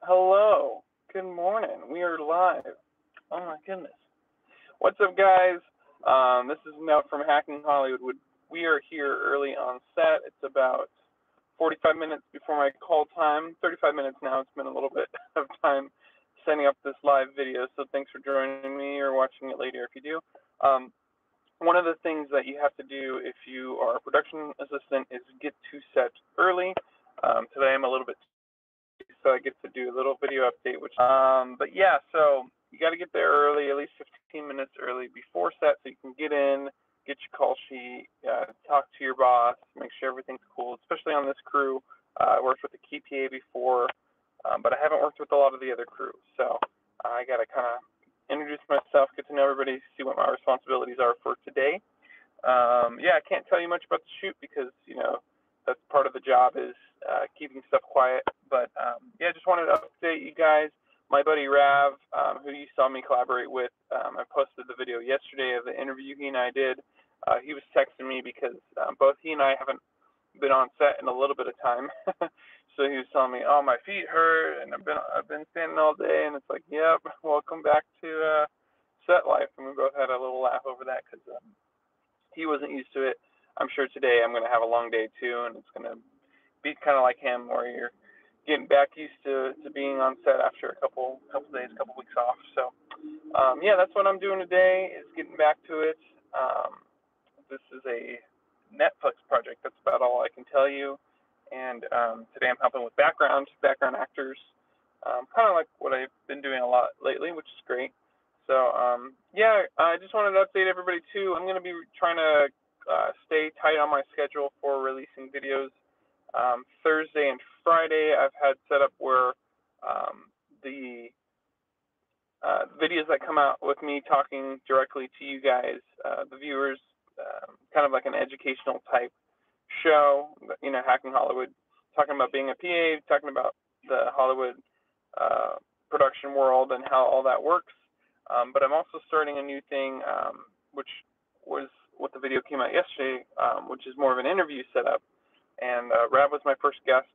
Hello. Good morning. We are live. Oh my goodness. What's up, guys? This is Mel from Hacking Hollywood. We are here early on set. It's about 45 minutes before my call time. 35 minutes now. It's been a little bit of time setting up this live video, so thanks for joining me or watching it later if you do. One of the things that you have to do if you are a production assistant is get to set early. Today I'm a little bit so I get to do a little video update, but yeah, so you got to get there early, at least 15 minutes early before set, so you can get in, get your call sheet, talk to your boss, make sure everything's cool, especially on this crew. I worked with the key PA before, but I haven't worked with a lot of the other crew, so I got to kind of introduce myself, get to know everybody, see what my responsibilities are for today. Yeah, I can't tell you much about the shoot because, that's part of the job is keeping stuff quiet. But yeah, just wanted to update you guys. My buddy Rav, who you saw me collaborate with, I posted the video yesterday of the interview he and I did. He was texting me because both he and I haven't been on set in a little bit of time. So he was telling me, "Oh, my feet hurt, and I've been standing all day." And it's like, "Yep, welcome back to set life." And we both had a little laugh over that because he wasn't used to it. I'm sure today I'm going to have a long day too, and it's going to be kind of like him, where you're getting back used to being on set after a couple days, couple weeks off. So yeah, that's what I'm doing today, is getting back to it. This is a Netflix project. That's about all I can tell you. And today I'm helping with background actors, kind of like what I've been doing a lot lately, which is great. So yeah, I just wanted to update everybody too. I'm going to be trying to stay tight on my schedule for releasing videos. Thursday and Friday I've had set up where the videos that come out with me talking directly to you guys, the viewers, kind of like an educational type show, Hacking Hollywood, talking about being a PA, talking about the Hollywood production world and how all that works. But I'm also starting a new thing, which was what the video came out yesterday, which is more of an interview setup. And Rav was my first guest.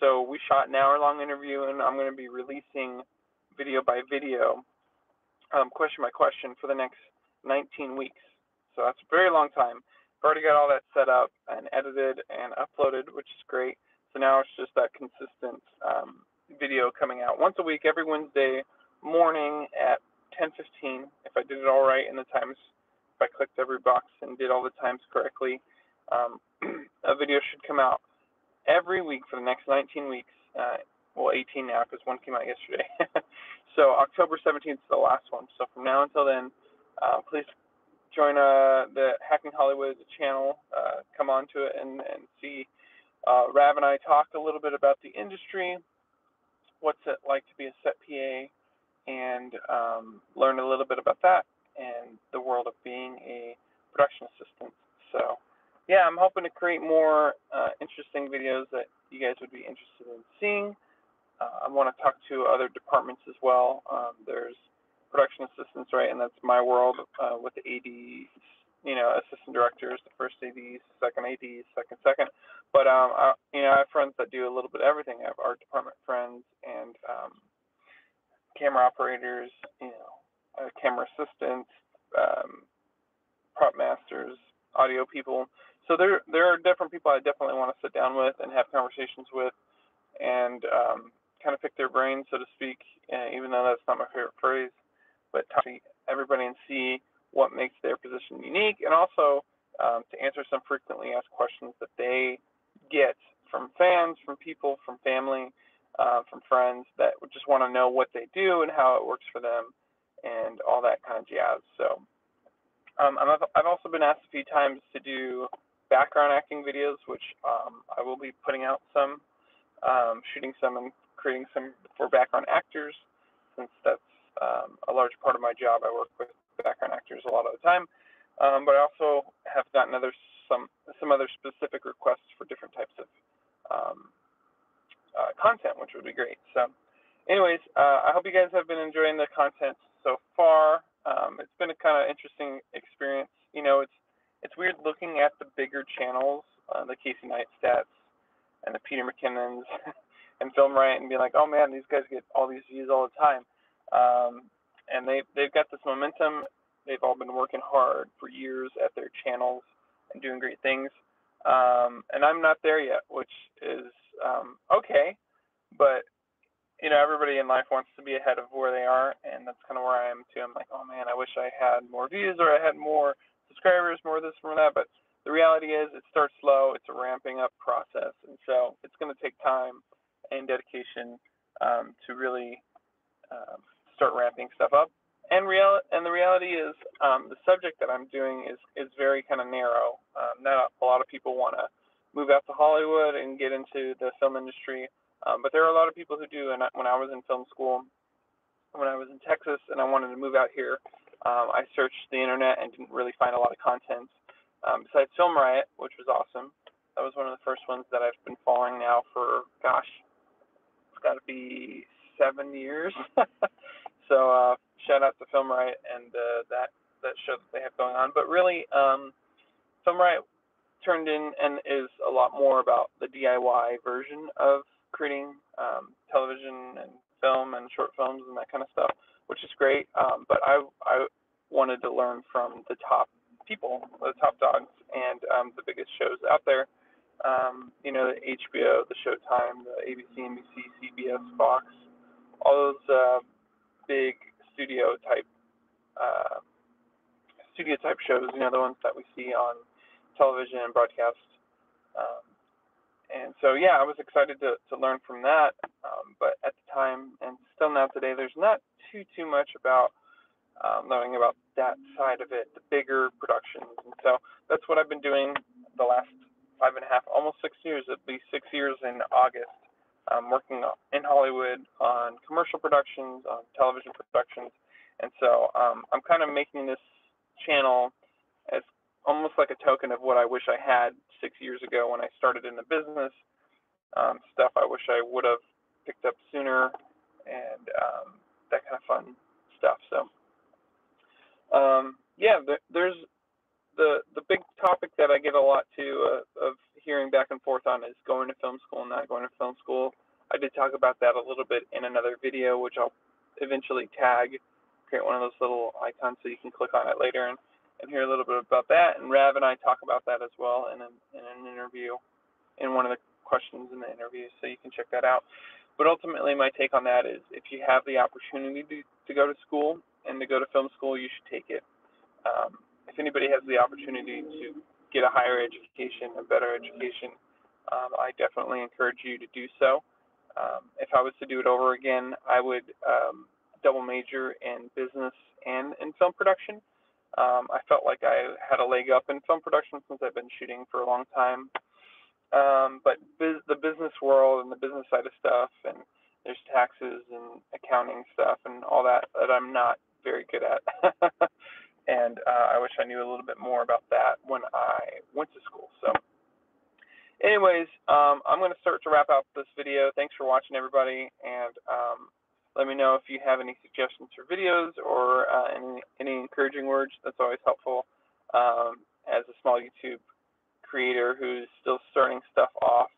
So we shot an hour-long interview, and I'm going to be releasing video by video, question by question, for the next 19 weeks. So that's a very long time. I've already got all that set up and edited and uploaded, which is great. So now it's just that consistent video coming out once a week, every Wednesday morning at 10:15. If I did it all right in the times, if I clicked every box and did all the times correctly, a video should come out every week for the next 19 weeks. Well, 18 now because one came out yesterday. So October 17th is the last one. So from now until then, please join the Hacking Hollywood channel. Come on to it and see Rav and I talk a little bit about the industry, what's it like to be a set PA, and learn a little bit about that and the world of being a production assistant. So yeah, I'm hoping to create more interesting videos that you guys would be interested in seeing. I want to talk to other departments as well. There's production assistants, right, and that's my world, with the ADs, assistant directors, the first ADs, second ADs, second. But I have friends that do a little bit of everything. I have art department friends and camera operators, camera assistants, prop masters, audio people. So there are different people I definitely want to sit down with and have conversations with, and kind of pick their brains, so to speak, even though that's not my favorite phrase, but talk to everybody and see what makes their position unique, and also to answer some frequently asked questions that they get from fans, from people, from family, from friends that would just want to know what they do and how it works for them and all that kind of jazz. So I've also been asked a few times to do background acting videos, which I will be putting out some, shooting some and creating some for background actors, since that's a large part of my job. I work with background actors a lot of the time, but I also have gotten some other specific requests for different types of content, which would be great. So anyways, I hope you guys have been enjoying the content so far. It's been a kind of interesting experience. It's weird looking at the bigger channels, the Casey Neistat's and the Peter McKinnons, and Film Riot and being like, oh man, these guys get all these views all the time. And they've got this momentum. They've all been working hard for years at their channels and doing great things. And I'm not there yet, which is okay, but everybody in life wants to be ahead of where they are, and that's kind of where I am too. I'm like, oh man, I wish I had more views, or I had more subscribers, more this, more that. But the reality is, it starts slow. It's a ramping up process, and so it's going to take time and dedication to really start ramping stuff up. And the reality is, the subject that I'm doing is very kind of narrow. Not a lot of people want to move out to Hollywood and get into the film industry. But there are a lot of people who do. And when I was in film school, when I was in Texas and I wanted to move out here, I searched the internet and didn't really find a lot of content besides Film Riot, which was awesome. That was one of the first ones that I've been following now for, gosh, it's got to be 7 years. So shout out to Film Riot and that show that they have going on. But really, Film Riot turned in and is a lot more about the DIY version of creating television and film and short films and that kind of stuff, which is great. But I wanted to learn from the top people, the top dogs, and the biggest shows out there. The HBO, the Showtime, the ABC, NBC, CBS, Fox, all those big studio type shows. The ones that we see on television and broadcast. And so, I was excited to learn from that. But at the time, and still now today, there's not too much about learning about that side of it, the bigger productions. And so that's what I've been doing the last 5.5, almost 6 years. It'll be 6 years in August, working in Hollywood on commercial productions, on television productions. And so I'm kind of making this channel as almost like a token of what I wish I had 6 years ago when I started in the business, stuff I wish I would have picked up sooner, and that kind of fun stuff. So, there's the big topic that I get a lot of hearing back and forth on is going to film school and not going to film school. I did talk about that a little bit in another video, which I'll eventually tag, create one of those little icons so you can click on it later and hear a little bit about that. And Rav and I talk about that as well in an interview, in one of the questions in the interview, so you can check that out. But ultimately, my take on that is, if you have the opportunity to go to school and to go to film school, you should take it. If anybody has the opportunity to get a higher education, a better education, I definitely encourage you to do so. If I was to do it over again, I would double major in business and in film production. I felt like I had a leg up in film production since I've been shooting for a long time. But the business world and the business side of stuff, and there's taxes and accounting stuff and all that I'm not very good at. And I wish I knew a little bit more about that when I went to school. So anyways, I'm going to start to wrap up this video. Thanks for watching, everybody. And let me know if you have any suggestions for videos or any encouraging words. That's always helpful as a small YouTube creator who's still starting stuff off.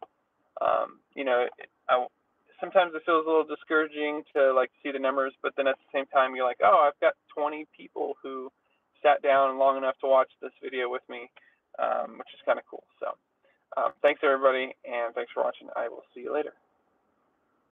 Sometimes it feels a little discouraging to see the numbers, but then at the same time you're like, oh, I've got 20 people who sat down long enough to watch this video with me, which is kind of cool. So thanks everybody, and thanks for watching. I will see you later.